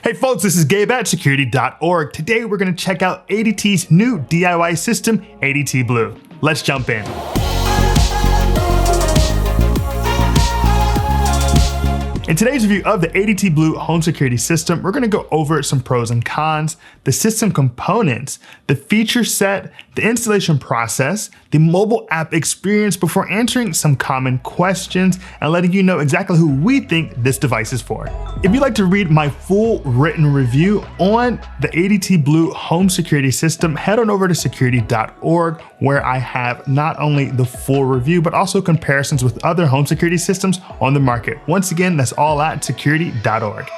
Hey folks, this is Gabe at Security.org. Today we're going to check out ADT's new DIY system, ADT Blue. Let's jump in. In today's review of the ADT Blue home security system, we're going to go over some pros and cons, the system components, the feature set, the installation process, the mobile app experience before answering some common questions and letting you know exactly who we think this device is for. If you'd like to read my full written review on the ADT Blue home security system, head on over to Security.org, where I have not only the full review, but also comparisons with other home security systems on the market. Once again, that's all at Security.org.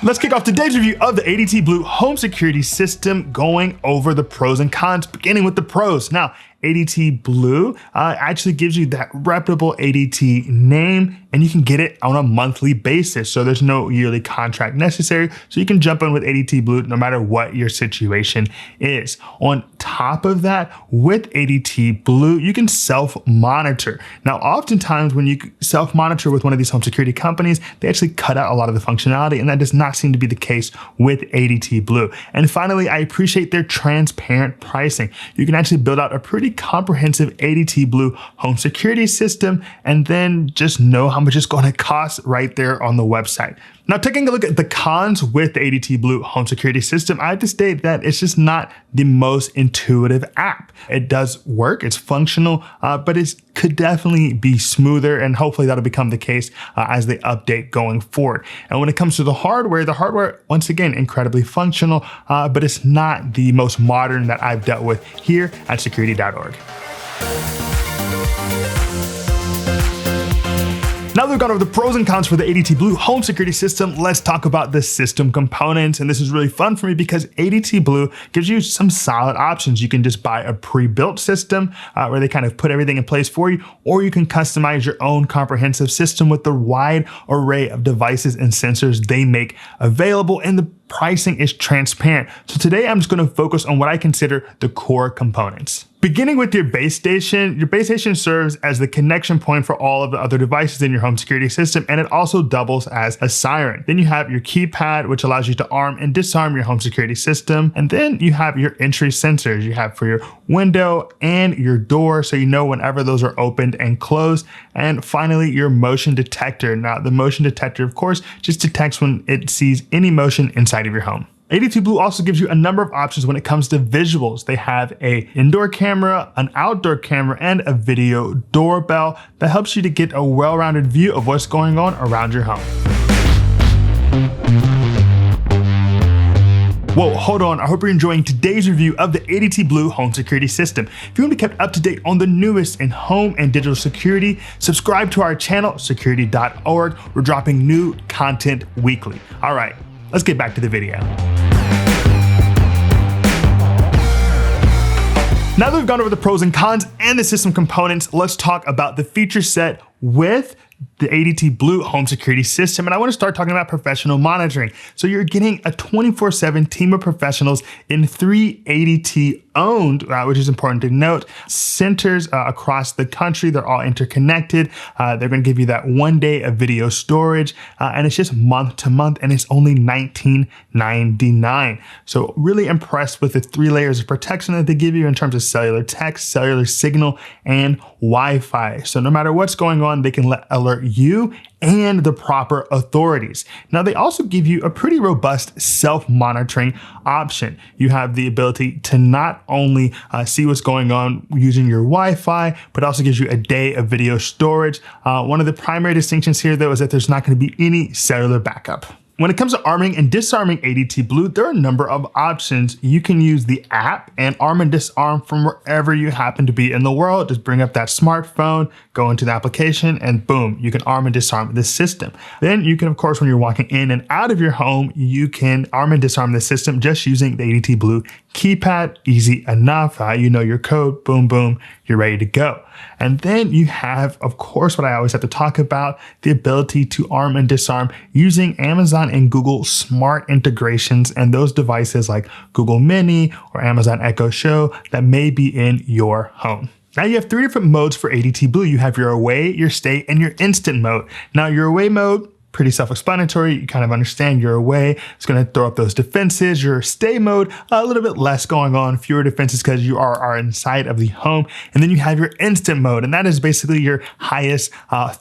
Let's kick off today's review of the ADT Blue home security system, going over the pros and cons, beginning with the pros. Now, ADT Blue actually gives you that reputable ADT name, and you can get it on a monthly basis. So there's no yearly contract necessary. So you can jump in with ADT Blue no matter what your situation is. On top of that, with ADT Blue, you can self-monitor. Now, oftentimes when you self-monitor with one of these home security companies, they actually cut out a lot of the functionality, and that does not seem to be the case with ADT Blue. And finally, I appreciate their transparent pricing. You can actually build out a pretty comprehensive ADT Blue home security system and then just know how much it's going to cost right there on the website. Now, taking a look at the cons with the ADT Blue home security system, I have to state that it's just not the most intuitive app. It does work, it's functional, but it could definitely be smoother, and hopefully that'll become the case as they update going forward. And when it comes to the hardware, once again, incredibly functional, but it's not the most modern that I've dealt with here at Security.org. Now that we've gone over the pros and cons for the ADT Blue home security system, let's talk about the system components. And this is really fun for me because ADT Blue gives you some solid options. You can just buy a pre-built system where they kind of put everything in place for you, or you can customize your own comprehensive system with the wide array of devices and sensors they make available, and the pricing is transparent. So today I'm just going to focus on what I consider the core components. Beginning with your base station serves as the connection point for all of the other devices in your home security system, and it also doubles as a siren. Then you have your keypad, which allows you to arm and disarm your home security system. And then you have your entry sensors you have for your window and your door, so you know whenever those are opened and closed. And finally, your motion detector. Now, the motion detector, of course, just detects when it sees any motion inside of your home. ADT Blue also gives you a number of options when it comes to visuals. They have an indoor camera, an outdoor camera, and a video doorbell that helps you to get a well-rounded view of what's going on around your home. Whoa, hold on. I hope you're enjoying today's review of the ADT Blue home security system. If you want to be kept up to date on the newest in home and digital security, subscribe to our channel, Security.org. We're dropping new content weekly. All right, let's get back to the video. Now that we've gone over the pros and cons and the system components, let's talk about the feature set with the ADT Blue home security system. And I want to start talking about professional monitoring. So you're getting a 24/7 team of professionals in 3 ADT owned, which is important to note, centers across the country. They're all interconnected. They're going to give you that 1 day of video storage, and it's just month to month, and it's only $19.99. So really impressed with the 3 layers of protection that they give you in terms of cellular text, cellular signal, and Wi-Fi. So no matter what's going on, they can alert you and the proper authorities. Now, they also give you a pretty robust self-monitoring option. You have the ability to not only see what's going on using your Wi-Fi, but also gives you a day of video storage. One of the primary distinctions here, though, is that there's not going to be any cellular backup. When it comes to arming and disarming ADT Blue, there are a number of options. You can use the app and arm and disarm from wherever you happen to be in the world. Just bring up that smartphone, go into the application, and boom, you can arm and disarm the system. Then you can, of course, when you're walking in and out of your home, you can arm and disarm the system just using the ADT Blue keypad. Easy enough. You know your code, boom, boom, you're ready to go. And then you have, of course, what I always have to talk about, the ability to arm and disarm using Amazon and Google smart integrations and those devices like Google Mini or Amazon Echo Show that may be in your home. Now you have 3 different modes for ADT Blue. You have your away, your stay, and your instant mode. Now your away mode, pretty self-explanatory. You kind of understand your away. It's going to throw up those defenses. Your stay mode, a little bit less going on, fewer defenses because you are inside of the home. And then you have your instant mode, and that is basically your highest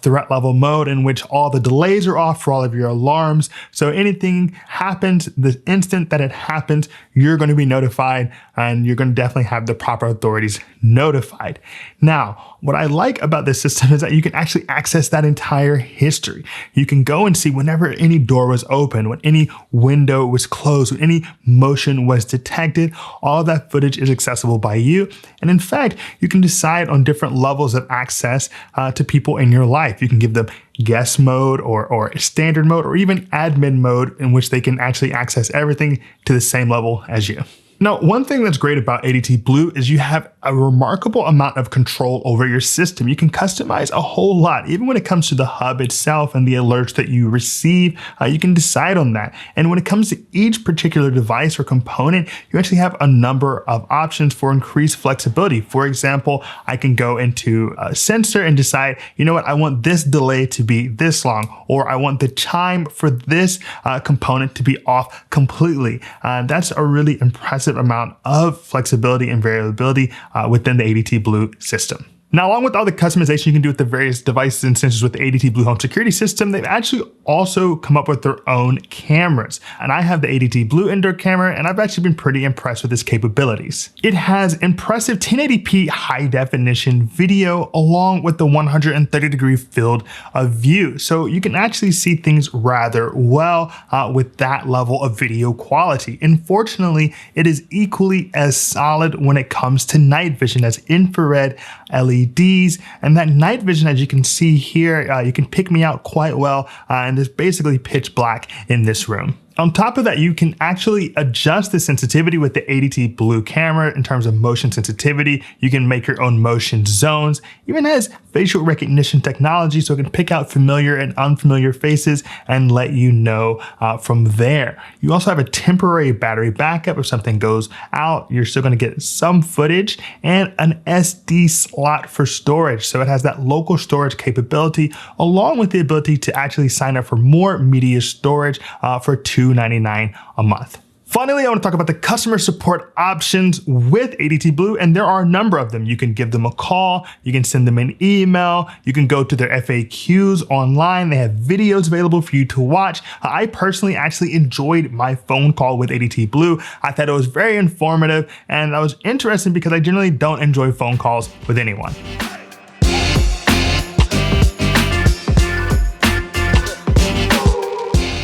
threat level mode in which all the delays are off for all of your alarms. So anything happens, the instant that it happens, you're going to be notified, and you're going to definitely have the proper authorities notified. Now, what I like about this system is that you can actually access that entire history. You can go and see whenever any door was open, when any window was closed, when any motion was detected. All of that footage is accessible by you. And in fact, you can decide on different levels of access to people in your life. You can give them guest mode or standard mode or even admin mode in which they can actually access everything to the same level as you. Now, one thing that's great about ADT Blue is you have a remarkable amount of control over your system. You can customize a whole lot, even when it comes to the hub itself and the alerts that you receive, you can decide on that. And when it comes to each particular device or component, you actually have a number of options for increased flexibility. For example, I can go into a sensor and decide, you know what, I want this delay to be this long, or I want the chime for this component to be off completely. That's a really impressive amount of flexibility and variability within the ADT Blue system. Now, along with all the customization you can do with the various devices and sensors with the ADT Blue Home Security System, they've actually also come up with their own cameras. And I have the ADT Blue Indoor Camera, and I've actually been pretty impressed with its capabilities. It has impressive 1080p high definition video along with the 130-degree field of view. So you can actually see things rather well with that level of video quality. Unfortunately, it is equally as solid when it comes to night vision as infrared LEDs, and that night vision, as you can see here, you can pick me out quite well, and it's basically pitch black in this room. On top of that, you can actually adjust the sensitivity with the ADT Blue camera in terms of motion sensitivity. You can make your own motion zones. It even has facial recognition technology, so it can pick out familiar and unfamiliar faces and let you know from there. You also have a temporary battery backup. If something goes out, you're still going to get some footage, and an SD slot for storage. So it has that local storage capability along with the ability to actually sign up for more media storage for $2.99 a month. Finally, I want to talk about the customer support options with ADT Blue, and there are a number of them. You can give them a call, you can send them an email, you can go to their FAQs online. They have videos available for you to watch. I personally actually enjoyed my phone call with ADT Blue. I thought it was very informative, and that was interesting because I generally don't enjoy phone calls with anyone.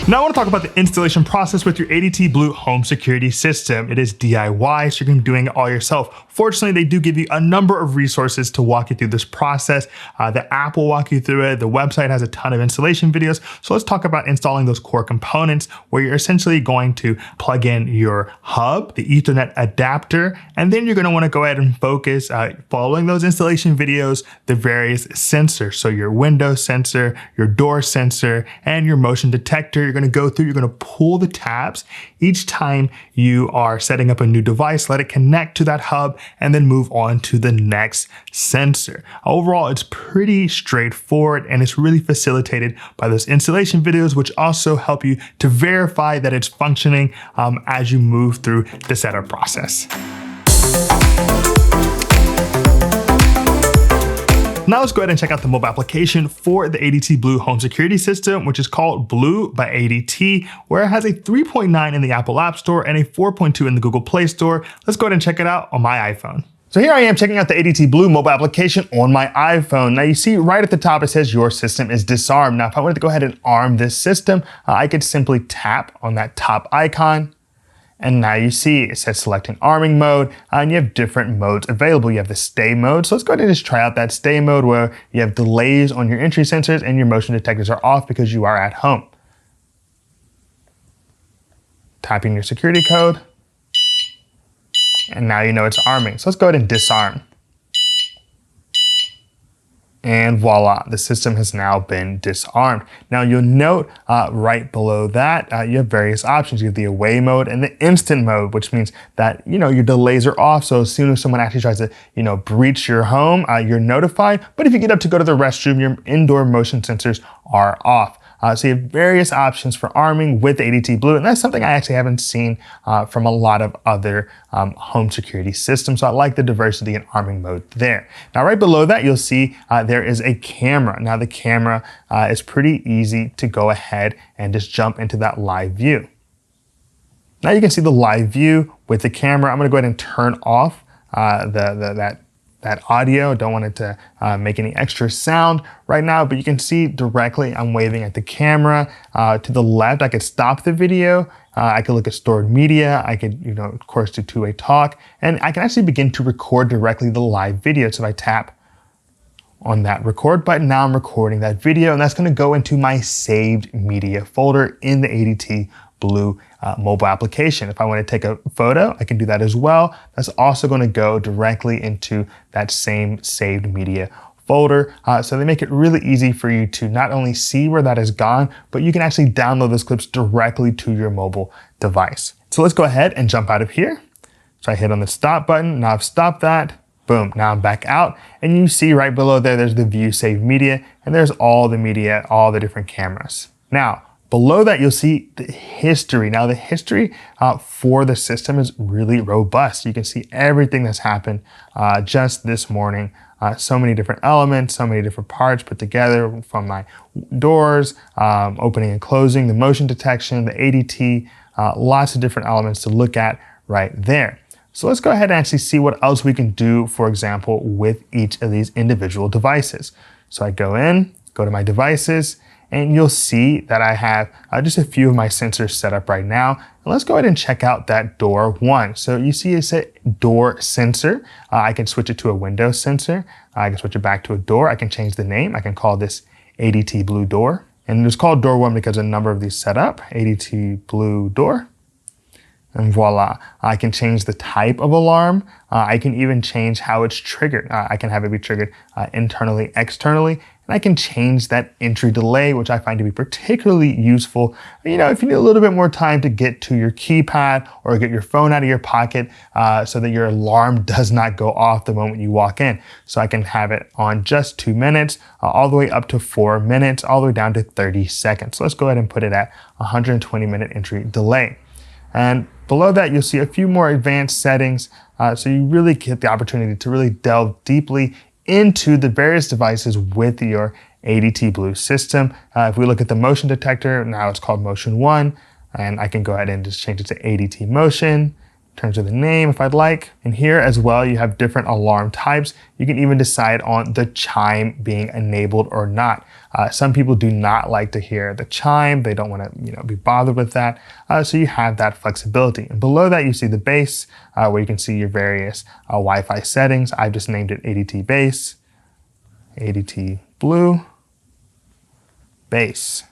Now I want to talk about the installation process with your ADT Blue home security system. It is DIY, so you're going to be doing it all yourself. Fortunately, they do give you a number of resources to walk you through this process. The app will walk you through it. The website has a ton of installation videos. So let's talk about installing those core components where you're essentially going to plug in your hub, the Ethernet adapter, and then you're going to want to go ahead and focus following those installation videos, the various sensors. So your window sensor, your door sensor, and your motion detector. You're going to go through, you're going to pull the tabs. Each time you are setting up a new device, let it connect to that hub and then move on to the next sensor. Overall, it's pretty straightforward, and it's really facilitated by those installation videos, which also help you to verify that it's functioning as you move through the setup process. Now let's go ahead and check out the mobile application for the ADT Blue home security system, which is called Blue by ADT, where it has a 3.9 in the Apple App Store and a 4.2 in the Google Play Store. Let's go ahead and check it out on my iPhone. So here I am checking out the ADT Blue mobile application on my iPhone. Now you see right at the top, it says your system is disarmed. Now if I wanted to go ahead and arm this system, I could simply tap on that top icon. And now you see it says selecting arming mode, and you have different modes available. You have the stay mode. So let's go ahead and just try out that stay mode where you have delays on your entry sensors and your motion detectors are off because you are at home. Type in your security code. And now you know it's arming. So let's go ahead and disarm. And voila, the system has now been disarmed. Now you'll note right below that, you have various options. You have the away mode and the instant mode, which means that, your delays are off. So as soon as someone actually tries to, breach your home, you're notified. But if you get up to go to the restroom, your indoor motion sensors are off. So you have various options for arming with ADT Blue, and that's something I actually haven't seen from a lot of other home security systems. So I like the diversity in arming mode there. Now, right below that, you'll see there is a camera. Now, the camera is pretty easy to go ahead and just jump into that live view. Now you can see the live view with the camera. I'm going to go ahead and turn off that audio. Don't want it to make any extra sound right now, but you can see directly I'm waving at the camera. To the left, I could stop the video. I could look at stored media. I could, of course, do two-way talk, and I can actually begin to record directly the live video. So if I tap on that record button, now I'm recording that video, and that's going to go into my saved media folder in the ADT Blue mobile application. If I want to take a photo, I can do that as well. That's also going to go directly into that same saved media folder. So they make it really easy for you to not only see where that has gone, but you can actually download those clips directly to your mobile device. So let's go ahead and jump out of here. So I hit on the stop button. Now I've stopped that. Boom, now I'm back out, and you see right below there's the view saved media, and there's all the media, all the different cameras. Now, below that, you'll see the history. Now, the history for the system is really robust. You can see everything that's happened just this morning. So many different elements, so many different parts put together, from my doors, opening and closing, the motion detection, the ADT, lots of different elements to look at right there. So let's go ahead and actually see what else we can do, for example, with each of these individual devices. So I go to my devices, and you'll see that I have just a few of my sensors set up right now. And let's go ahead and check out that door one. So you see it's a door sensor. I can switch it to a window sensor. I can switch it back to a door. I can change the name. I can call this ADT Blue Door. And it's called door one because a number of these set up, ADT Blue Door. And voila, I can change the type of alarm. I can even change how it's triggered. I can have it be triggered internally, externally, and I can change that entry delay, which I find to be particularly useful. If you need a little bit more time to get to your keypad or get your phone out of your pocket so that your alarm does not go off the moment you walk in. So I can have it on just 2 minutes, all the way up to 4 minutes, all the way down to 30 seconds. So let's go ahead and put it at 120-minute entry delay. And below that, you'll see a few more advanced settings. So you really get the opportunity to really delve deeply into the various devices with your ADT Blue system. If we look at the motion detector, now it's called Motion 1, and I can go ahead and just change it to ADT Motion. In terms of the name, if I'd like. And here as well, you have different alarm types. You can even decide on the chime being enabled or not. Some people do not like to hear the chime. They don't want to be bothered with that. So you have that flexibility. And below that, you see the base, where you can see your various Wi-Fi settings. I've just named it ADT Base, ADT Blue, Base.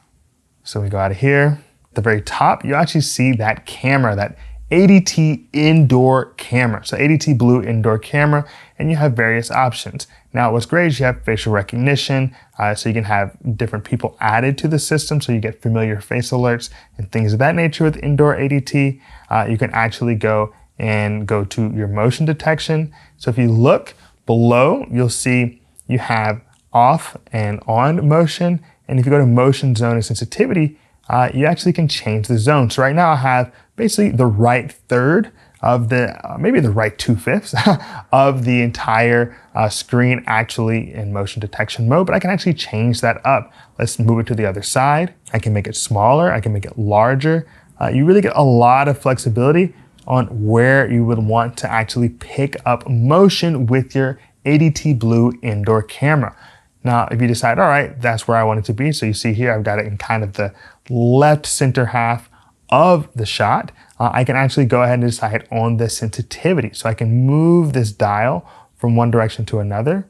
So we go out of here. At the very top, you actually see that camera, that ADT Indoor Camera. So ADT Blue Indoor Camera, and you have various options. Now, what's great is you have facial recognition, so you can have different people added to the system, so you get familiar face alerts and things of that nature with Indoor ADT. You can actually go to your motion detection. So if you look below, you'll see you have off and on motion, and if you go to motion zone and sensitivity, you actually can change the zone. So right now I have basically the right third of the, maybe the right 2/5 of the entire screen actually in motion detection mode, but I can actually change that up. Let's move it to the other side. I can make it smaller, I can make it larger. You really get a lot of flexibility on where you would want to actually pick up motion with your ADT Blue Indoor Camera. Now, if you decide, all right, that's where I want it to be. So you see here, I've got it in kind of the left center half of the shot. I can actually go ahead and decide on the sensitivity. So I can move this dial from one direction to another.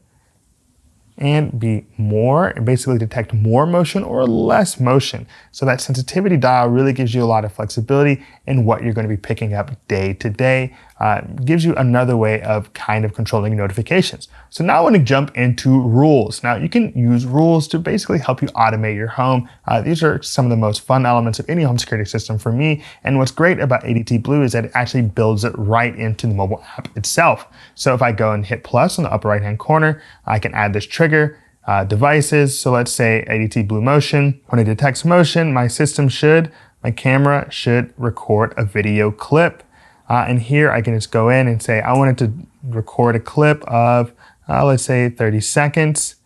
and be more, and basically detect more motion or less motion. So that sensitivity dial really gives you a lot of flexibility in what you're going to be picking up day to day. Gives you another way of kind of controlling notifications. So now I want to jump into rules. Now you can use rules to basically help you automate your home. These are some of the most fun elements of any home security system for me. And what's great about ADT Blue is that it actually builds it right into the mobile app itself. So if I go and hit plus on the upper right hand corner, I can add this trigger. Devices, so let's say ADT Blue Motion. When it detects motion, my camera should record a video clip. And here I can just go in and say, I wanted to record a clip of, let's say 30 seconds,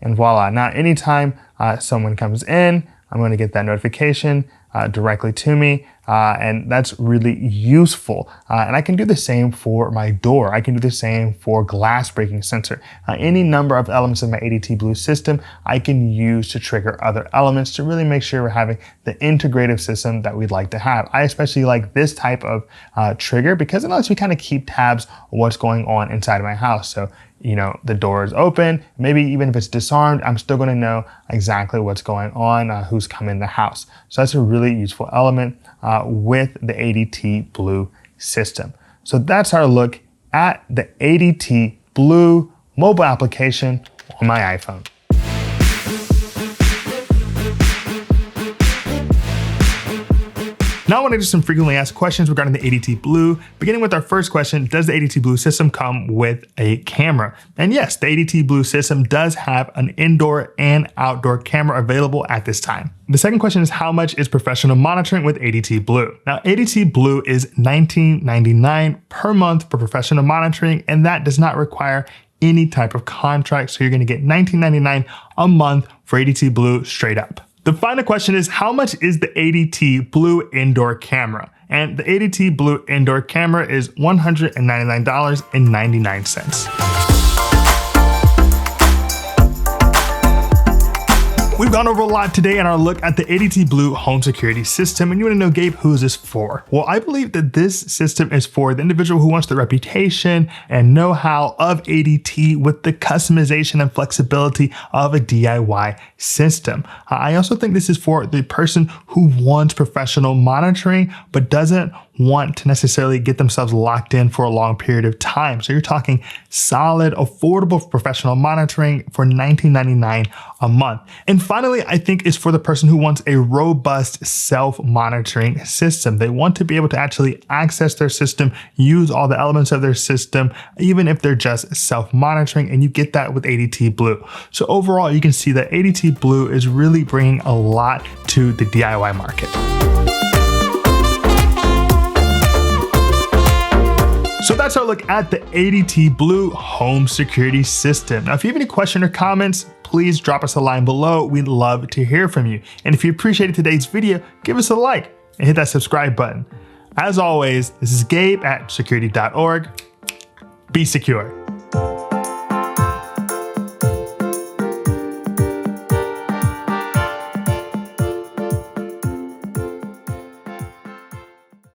and voila. Now, anytime someone comes in, I'm going to get that notification directly to me. And that's really useful. And I can do the same for my door. I can do the same for glass breaking sensor. Any number of elements of my ADT Blue system, I can use to trigger other elements to really make sure we're having the integrative system that we'd like to have. I especially like this type of trigger because it lets me kind of keep tabs on what's going on inside of my house. So, the door is open, maybe even if it's disarmed, I'm still going to know exactly what's going on, who's come in the house. So that's a really useful element with the ADT Blue system. So that's our look at the ADT Blue mobile application on my iPhone. Now I want to do some frequently asked questions regarding the ADT Blue. Beginning with our first question, does the ADT Blue system come with a camera? And yes, the ADT Blue system does have an indoor and outdoor camera available at this time. The second question is, how much is professional monitoring with ADT Blue? Now, ADT Blue is $19.99 per month for professional monitoring, and that does not require any type of contract. So you're going to get $19.99 a month for ADT Blue straight up. The final question is, how much is the ADT Blue indoor camera? And the ADT Blue indoor camera is $199.99. We've gone over a lot today in our look at the ADT Blue home security system, and you want to know, Gabe, who is this for? Well, I believe that this system is for the individual who wants the reputation and know-how of ADT with the customization and flexibility of a DIY system. I also think this is for the person who wants professional monitoring but doesn't want to necessarily get themselves locked in for a long period of time. So you're talking solid, affordable professional monitoring for $19.99 a month. And finally, I think is for the person who wants a robust self-monitoring system. They want to be able to actually access their system, use all the elements of their system, even if they're just self-monitoring, and you get that with ADT Blue. So overall, you can see that ADT Blue is really bringing a lot to the DIY market. So that's our look at the ADT Blue home security system. Now, if you have any questions or comments, please drop us a line below. We'd love to hear from you. And if you appreciated today's video, give us a like and hit that subscribe button. As always, this is Gabe at Security.org. Be secure.